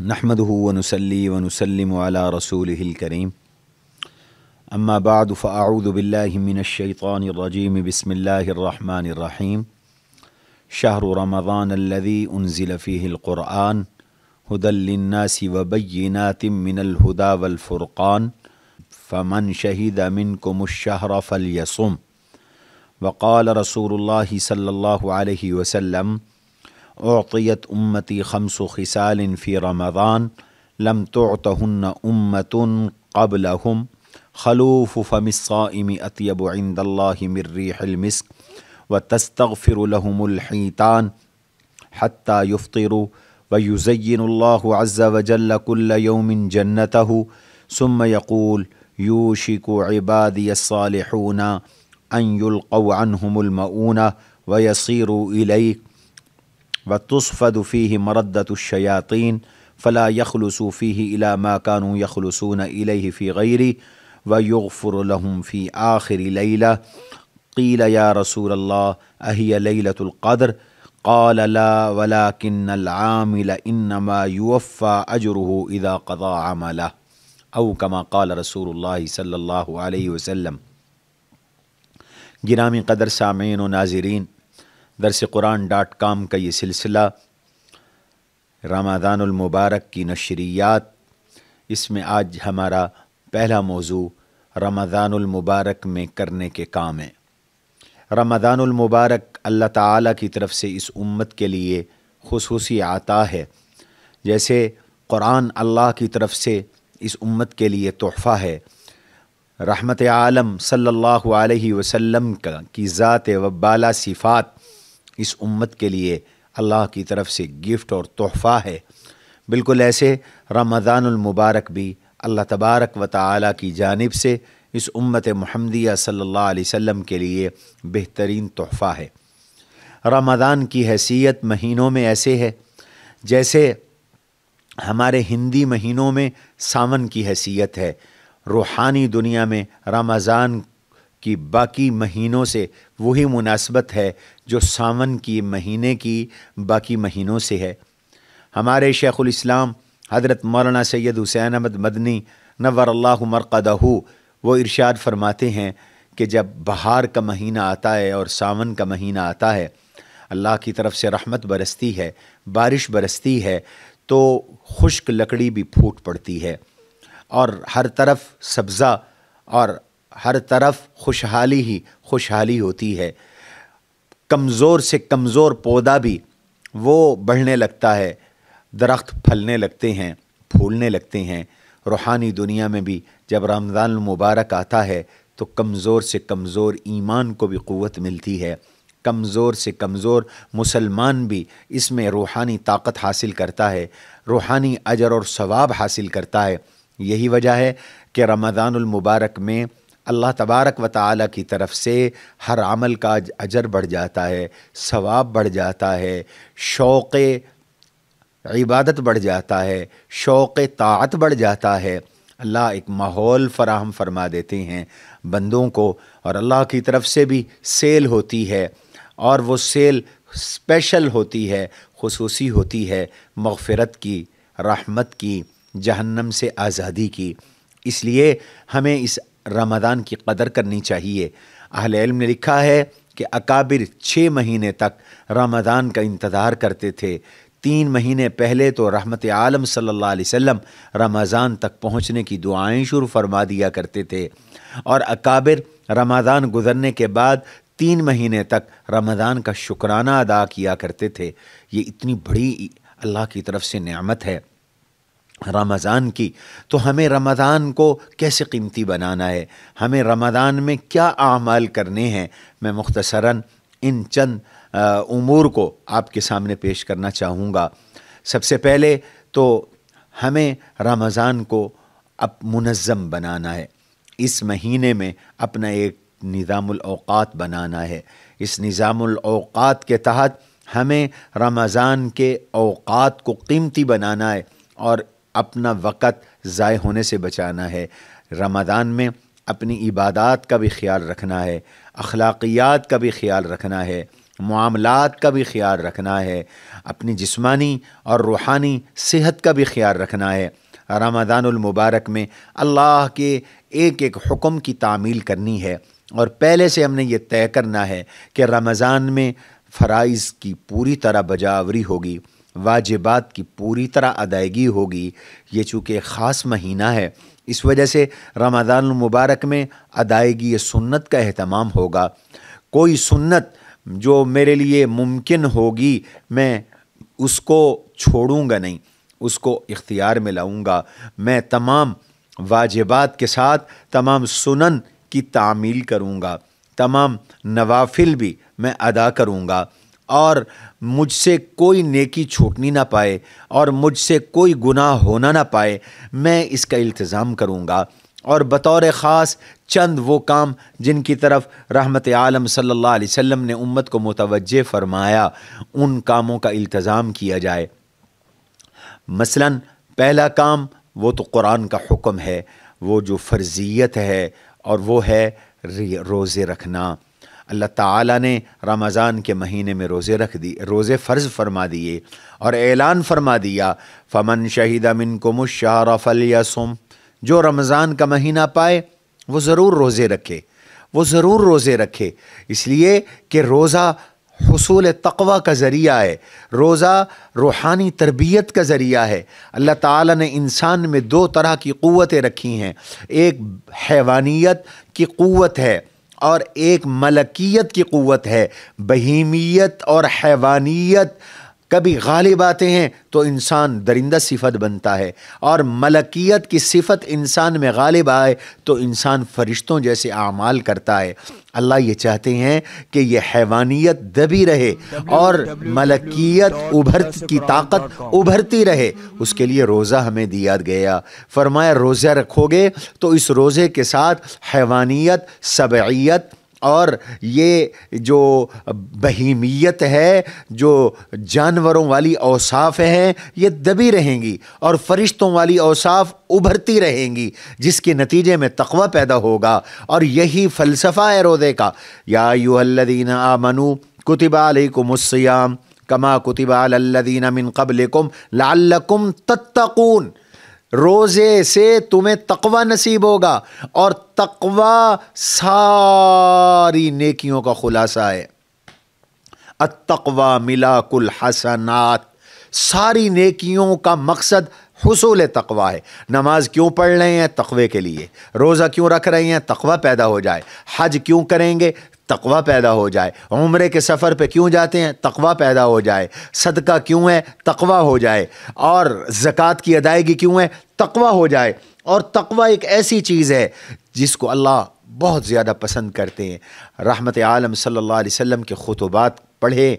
نحمده ونصلي ونسلم على رسوله الكريم اما بعد فاعوذ بالله من الشيطان الرجيم بسم الله الرحمن الرحيم شهر رمضان الذي انزل فيه القرآن هدى للناس وبينات من الهدى والفرقان فمن شهد منكم الشهر فليصم وقال رسول الله صلى الله عليه وسلم اعطيت امتی خمس خصال فی رمضان لم تعطهن امة قبلهم خلوف فم الصائم اطیب عند اللہ من ریح المسک وتستغفر لهم الحیتان حتى يفطروا ويزين الله عز وجل كل يوم جنته ثم يقول يوشك عبادي الصالحون ان يلقوا عنهم المؤونة ويصيروا إليك وتصفد فيه مردة الشياطين فلا يخلصوا فيه إلى ما كانوا يخلصون إليه في غيره ويغفر لهم في آخر ليلة قيل يا رسول الله أهي ليلة القدر قال لا ولكن العامل إنما يوفى أجره إذا قضى عمله أو كما قال رسول الله صلى الله عليه وسلم۔ گرامی قدر سامعین و ناظرین، درس قرآن.com کا یہ سلسلہ رمضان المبارک کی نشریات، اس میں آج ہمارا پہلا موضوع رمضان المبارک میں کرنے کے کام ہے۔ رمضان المبارک اللہ تعالیٰ کی طرف سے اس امت کے لیے خصوصی عطا ہے، جیسے قرآن اللہ کی طرف سے اس امت کے لیے تحفہ ہے، رحمت عالم صلی اللہ علیہ وسلم کی ذات و بالا صفات اس امت کے لیے اللہ کی طرف سے گفٹ اور تحفہ ہے۔ بالکل ایسے رمضان المبارک بھی اللہ تبارک و تعالیٰ کی جانب سے اس امت محمدیہ صلی اللہ علیہ وسلم کے لیے بہترین تحفہ ہے۔ رمضان کی حیثیت مہینوں میں ایسے ہے جیسے ہمارے ہندی مہینوں میں ساون کی حیثیت ہے، روحانی دنیا میں رمضان کی باقی مہینوں سے وہی مناسبت ہے جو ساون کی مہینے کی باقی مہینوں سے ہے۔ ہمارے شیخ الاسلام حضرت مولانا سید حسین احمد مدنی نور اللہ مرقدہ وہ ارشاد فرماتے ہیں کہ جب بہار کا مہینہ آتا ہے اور ساون کا مہینہ آتا ہے، اللہ کی طرف سے رحمت برستی ہے، بارش برستی ہے، تو خشک لکڑی بھی پھوٹ پڑتی ہے اور ہر طرف سبزہ اور ہر طرف خوشحالی ہی خوشحالی ہوتی ہے۔ کمزور سے کمزور پودا بھی وہ بڑھنے لگتا ہے، درخت پھلنے لگتے ہیں، پھولنے لگتے ہیں۔ روحانی دنیا میں بھی جب رمضان المبارک آتا ہے تو کمزور سے کمزور ایمان کو بھی قوت ملتی ہے، کمزور سے کمزور مسلمان بھی اس میں روحانی طاقت حاصل کرتا ہے، روحانی اجر اور ثواب حاصل کرتا ہے۔ یہی وجہ ہے کہ رمضان المبارک میں اللہ تبارک و تعالیٰ کی طرف سے ہر عمل کا اجر بڑھ جاتا ہے، ثواب بڑھ جاتا ہے، شوق عبادت بڑھ جاتا ہے، شوق طاعت بڑھ جاتا ہے۔ اللہ ایک ماحول فراہم فرما دیتے ہیں بندوں کو، اور اللہ کی طرف سے بھی سیل ہوتی ہے، اور وہ سیل اسپیشل ہوتی ہے، خصوصی ہوتی ہے، مغفرت کی، رحمت کی، جہنم سے آزادی کی۔ اس لیے ہمیں اس رمضان کی قدر کرنی چاہیے۔ اہل علم نے لکھا ہے کہ اکابر 6 مہینے تک رمضان کا انتظار کرتے تھے۔ 3 مہینے پہلے تو رحمت عالم صلی اللہ علیہ وسلم رمضان تک پہنچنے کی دعائیں شروع فرما دیا کرتے تھے، اور اکابر رمضان گزرنے کے بعد 3 مہینے تک رمضان کا شکرانہ ادا کیا کرتے تھے۔ یہ اتنی بڑی اللہ کی طرف سے نعمت ہے رمضان کی، تو ہمیں رمضان کو کیسے قیمتی بنانا ہے، ہمیں رمضان میں کیا اعمال کرنے ہیں، میں مختصراً ان چند امور کو آپ کے سامنے پیش کرنا چاہوں گا۔ سب سے پہلے تو ہمیں رمضان کو اب منظم بنانا ہے، اس مہینے میں اپنا ایک نظام الاوقات بنانا ہے۔ اس نظام الاوقات کے تحت ہمیں رمضان کے اوقات کو قیمتی بنانا ہے اور اپنا وقت ضائع ہونے سے بچانا ہے۔ رمضان میں اپنی عبادات کا بھی خیال رکھنا ہے، اخلاقیات کا بھی خیال رکھنا ہے، معاملات کا بھی خیال رکھنا ہے، اپنی جسمانی اور روحانی صحت کا بھی خیال رکھنا ہے۔ رمضان المبارک میں اللہ کے ایک ایک حکم کی تعمیل کرنی ہے، اور پہلے سے ہم نے یہ طے کرنا ہے کہ رمضان میں فرائض کی پوری طرح بجاوری ہوگی، واجبات کی پوری طرح ادائیگی ہوگی۔ یہ چونکہ ایک خاص مہینہ ہے، اس وجہ سے رمضان المبارک میں ادائیگی سنت کا اہتمام ہوگا۔ کوئی سنت جو میرے لیے ممکن ہوگی میں اس کو چھوڑوں گا نہیں، اس کو اختیار میں لاؤں گا۔ میں تمام واجبات کے ساتھ تمام سنن کی تعمیل کروں گا، تمام نوافل بھی میں ادا کروں گا، اور مجھ سے کوئی نیکی چھوٹنی نہ پائے اور مجھ سے کوئی گناہ ہونا نہ پائے، میں اس کا التزام کروں گا۔ اور بطور خاص چند وہ کام جن کی طرف رحمت عالم صلی اللہ علیہ وسلم نے امت کو متوجہ فرمایا، ان کاموں کا التزام کیا جائے۔ مثلا پہلا کام وہ تو قرآن کا حکم ہے، وہ جو فرضیت ہے، اور وہ ہے روزے رکھنا۔ اللہ تعالیٰ نے رمضان کے مہینے میں روزے فرض فرما دیے اور اعلان فرما دیا، فمن شہد منکم الشہر فلیصم، جو رمضان کا مہینہ پائے وہ ضرور روزے رکھے، وہ ضرور روزے رکھے، اس لیے کہ روزہ حصول تقوی کا ذریعہ ہے، روزہ روحانی تربیت کا ذریعہ ہے۔ اللہ تعالیٰ نے انسان میں دو طرح کی قوتیں رکھی ہیں، ایک حیوانیت کی قوت ہے اور ایک ملکیت کی قوت ہے۔ بہیمیت اور حیوانیت کبھی غالب آتے ہیں تو انسان درندہ صفت بنتا ہے، اور ملکیت کی صفت انسان میں غالب آئے تو انسان فرشتوں جیسے اعمال کرتا ہے۔ اللہ یہ چاہتے ہیں کہ یہ حیوانیت دبی رہے اور ملکیت کی طاقت ابھرتی رہے، اس کے لیے روزہ ہمیں دیا گیا۔ فرمایا روزہ رکھو گے تو اس روزے کے ساتھ حیوانیت، سبعیت اور یہ جو بہیمیت ہے، جو جانوروں والی اوصاف ہیں، یہ دبی رہیں گی اور فرشتوں والی اوصاف ابھرتی رہیں گی، جس کے نتیجے میں تقوی پیدا ہوگا۔ اور یہی فلسفہ ہے روزے کا۔ یا ایھا الذین آمنوا کتب علیکم الصیام کما کتب علی الذین من قبلکم لعلکم تتقون۔ روزے سے تمہیں تقوی نصیب ہوگا، اور تقوی ساری نیکیوں کا خلاصہ ہے۔ التقوی ملاک الحسنات، ساری نیکیوں کا مقصد حصول تقوی ہے۔ نماز کیوں پڑھ رہے ہیں؟ تقوی کے لیے۔ روزہ کیوں رکھ رہے ہیں؟ تقوی پیدا ہو جائے۔ حج کیوں کریں گے؟ تقوی پیدا ہو جائے۔ عمرے کے سفر پہ کیوں جاتے ہیں؟ تقوی پیدا ہو جائے۔ صدقہ کیوں ہے؟ تقوی ہو جائے۔ اور زکوٰۃ کی ادائیگی کیوں ہے؟ تقوی ہو جائے۔ اور تقوی ایک ایسی چیز ہے جس کو اللہ بہت زیادہ پسند کرتے ہیں۔ رحمت عالم صلی اللہ علیہ وسلم کے خطبات پڑھے،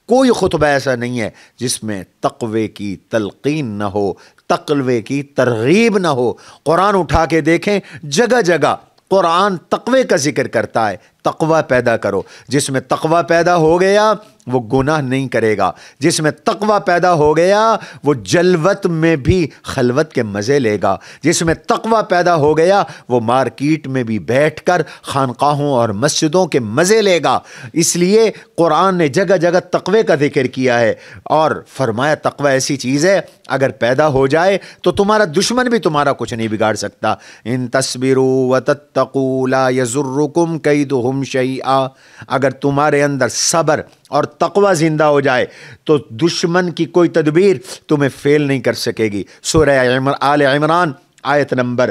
کوئی خطبہ ایسا نہیں ہے جس میں تقوی کی تلقین نہ ہو، تقوی کی ترغیب نہ ہو۔ قرآن اٹھا کے دیکھیں، جگہ جگہ قرآن تقوی کا ذکر کرتا ہے۔ تقوی پیدا کرو۔ جس میں تقوی پیدا ہو گیا وہ گناہ نہیں کرے گا، جس میں تقوی پیدا ہو گیا وہ جلوت میں بھی خلوت کے مزے لے گا، جس میں تقوی پیدا ہو گیا وہ مارکیٹ میں بھی بیٹھ کر خانقاہوں اور مسجدوں کے مزے لے گا۔ اس لیے قرآن نے جگہ جگہ تقوی کا ذکر کیا ہے، اور فرمایا تقوی ایسی چیز ہے اگر پیدا ہو جائے تو تمہارا دشمن بھی تمہارا کچھ نہیں بگاڑ سکتا۔ ان تصبروا وتتقوا لا یضرکم کیدہم شیئا، اگر تمہارے اندر صبر اور تقوی زندہ ہو جائے تو دشمن کی کوئی تدبیر تمہیں فیل نہیں کر سکے گی۔ سورہ آل عمران آیت نمبر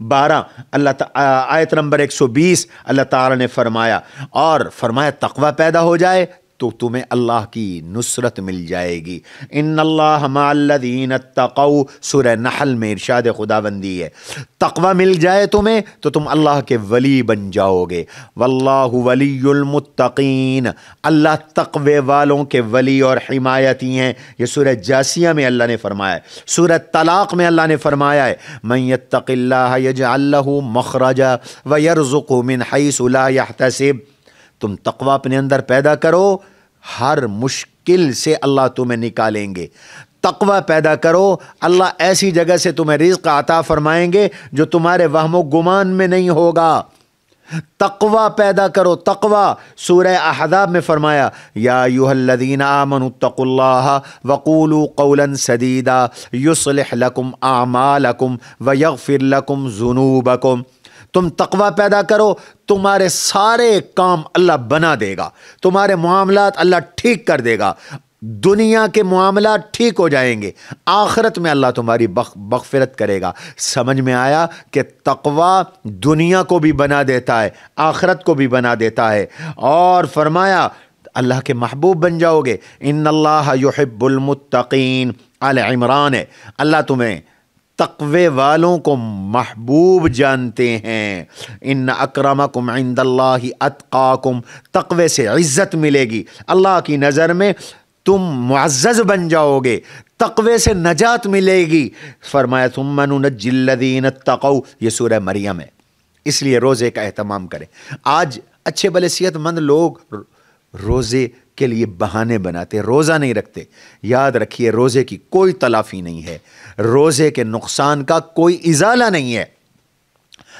12 آیت نمبر 120 اللہ تعالی نے فرمایا، اور فرمایا تقوی پیدا ہو جائے تو تمہیں اللہ کی نصرت مل جائے گی۔ ان اللہ مع الذین اتقوا، سورہ نحل میں ارشاد خداوندی ہے۔ تقوی مل جائے تمہیں تو تم اللہ کے ولی بن جاؤ گے۔ واللہ ولی المتقین، اللہ تقوی والوں کے ولی اور حمایتی ہیں۔ یہ سورہ جاسیہ میں اللہ نے فرمایا ہے۔ سورہ طلاق میں اللہ نے فرمایا ہے، من یتق اللہ یجعل لہ مخرجا ویرزقہ من حیث لا یحتسب۔ تم تقوی اپنے اندر پیدا کرو، ہر مشکل سے اللہ تمہیں نکالیں گے۔ تقوی پیدا کرو، اللہ ایسی جگہ سے تمہیں رزق عطا فرمائیں گے جو تمہارے وہم و گمان میں نہیں ہوگا۔ تقوی پیدا کرو، تقوی۔ سورہ احزاب میں فرمایا یا ایھا الذین آمنوا اتقوا اللہ وقولوا قولا سدیدا یصلح لکم اعمالکم ویغفر لکم ذنوبکم۔ تم تقوی پیدا کرو، تمہارے سارے کام اللہ بنا دے گا، تمہارے معاملات اللہ ٹھیک کر دے گا، دنیا کے معاملات ٹھیک ہو جائیں گے، آخرت میں اللہ تمہاری مغفرت کرے گا۔ سمجھ میں آیا کہ تقوی دنیا کو بھی بنا دیتا ہے، آخرت کو بھی بنا دیتا ہے۔ اور فرمایا اللہ کے محبوب بن جاؤ گے۔ ان اللہ یحب المتقین، آل عمران ہے، اللہ تمہیں تقوی والوں کو محبوب جانتے ہیں۔ ان اکرمکم عند اللہ اتقاکم، تقوی سے عزت ملے گی، اللہ کی نظر میں تم معزز بن جاؤ گے، تقوی سے نجات ملے گی۔ فرمایا ثم ننجی الذین اتقوا، یہ سورہ مریم ہے۔ اس لیے روزے کا اہتمام کریں۔ آج اچھے بھلے صحت مند لوگ روزے کے لیے بہانے بناتے، روزہ نہیں رکھتے۔ یاد رکھیے روزے کی کوئی تلافی نہیں ہے، روزے کے نقصان کا کوئی ازالہ نہیں ہے۔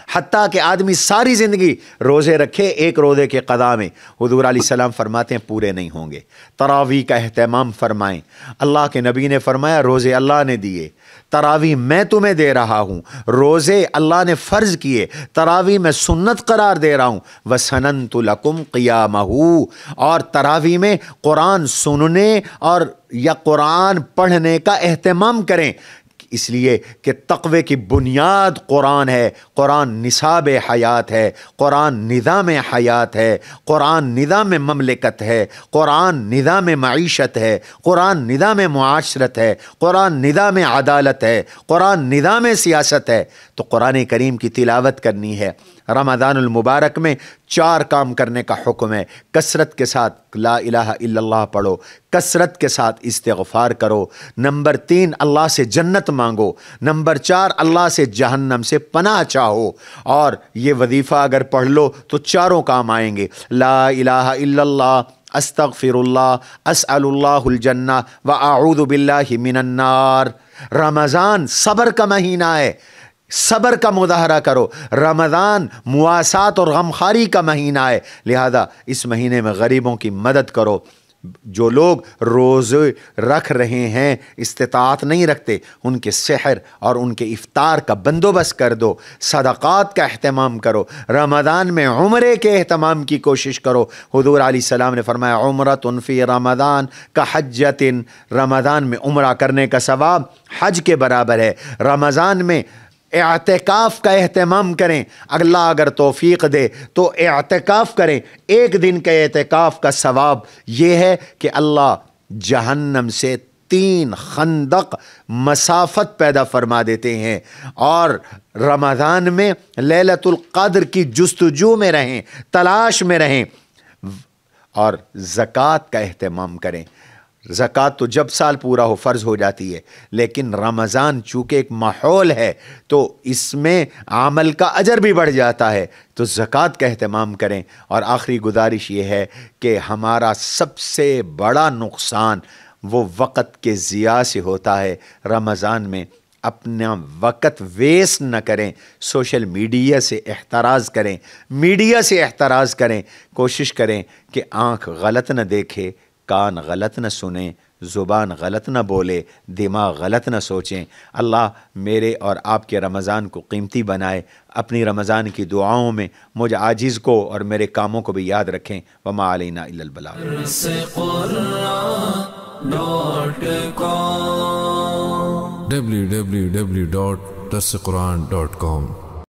حتیٰ کہ آدمی ساری زندگی روزے رکھے، ایک روزے کے قضا میں حضور علیہ السلام فرماتے ہیں پورے نہیں ہوں گے۔ تراویح کا اہتمام فرمائیں۔ اللہ کے نبی نے فرمایا روزے اللہ نے دیے، تراویح میں تمہیں دے رہا ہوں۔ روزے اللہ نے فرض کیے، تراویح میں سنت قرار دے رہا ہوں۔ وَسَنَنْتُ لَكُمْ قِيَامَهُ، اور تراویح میں قرآن سننے اور یا قرآن پڑھنے کا اہتمام کریں، اس لیے کہ تقوی کی بنیاد قرآن ہے، قرآن نصاب حیات ہے، قرآن نظام حیات ہے، قرآن نظام مملکت ہے، قرآن نظام معیشت ہے، قرآن نظام معاشرت ہے، قرآن نظام عدالت ہے، قرآن نظام سیاست ہے۔ تو قرآن کریم کی تلاوت کرنی ہے۔ رمضان المبارک میں 4 کام کرنے کا حکم ہے۔ کثرت کے ساتھ لا الہ الا اللہ پڑھو، کثرت کے ساتھ استغفار کرو۔ نمبر 3 اللہ سے جنت مانگو۔ نمبر 4 اللہ سے جہنم سے پناہ چاہو۔ اور یہ وظیفہ اگر پڑھ لو تو 4 کام آئیں گے۔ لا الہ الا اللہ، استغفر اللہ، اسأل اللہ الجنہ واعوذ باللہ من النار۔ رمضان صبر کا مہینہ ہے، صبر کا مظاہرہ کرو۔ رمضان مواسات اور غمخواری کا مہینہ ہے، لہذا اس مہینے میں غریبوں کی مدد کرو۔ جو لوگ روزے رکھ رہے ہیں استطاعت نہیں رکھتے، ان کے سحر اور ان کے افطار کا بندوبست کر دو۔ صدقات کا اہتمام کرو۔ رمضان میں عمرے کے اہتمام کی کوشش کرو۔ حضور علیہ السلام نے فرمایا عمرۃ فی رمضان کحجۃ، رمضان میں عمرہ کرنے کا ثواب حج کے برابر ہے۔ رمضان میں اعتکاف کا اہتمام کریں، اللہ اگر توفیق دے تو اعتکاف کریں۔ 1 دن کے اعتکاف کا ثواب یہ ہے کہ اللہ جہنم سے 3 خندق مسافت پیدا فرما دیتے ہیں۔ اور رمضان میں لیلۃ القدر کی جستجو میں رہیں، تلاش میں رہیں۔ اور زکوٰۃ کا اہتمام کریں۔ زکوٰۃ تو جب سال پورا ہو فرض ہو جاتی ہے، لیکن رمضان چونکہ ایک ماحول ہے تو اس میں عمل کا اجر بھی بڑھ جاتا ہے، تو زکوٰۃ کا اہتمام کریں۔ اور آخری گزارش یہ ہے کہ ہمارا سب سے بڑا نقصان وہ وقت کے ضیاع سے ہوتا ہے۔ رمضان میں اپنا وقت ویسٹ نہ کریں، سوشل میڈیا سے احتراز کریں، میڈیا سے احتراز کریں۔ کوشش کریں کہ آنکھ غلط نہ دیکھے، کان غلط نہ سنیں، زبان غلط نہ بولے، دماغ غلط نہ سوچیں۔ اللہ میرے اور آپ کے رمضان کو قیمتی بنائے۔ اپنی رمضان کی دعاؤں میں مجھ عاجز کو اور میرے کاموں کو بھی یاد رکھیں۔ وما علینا الا البلاغ۔ www.darsequran.com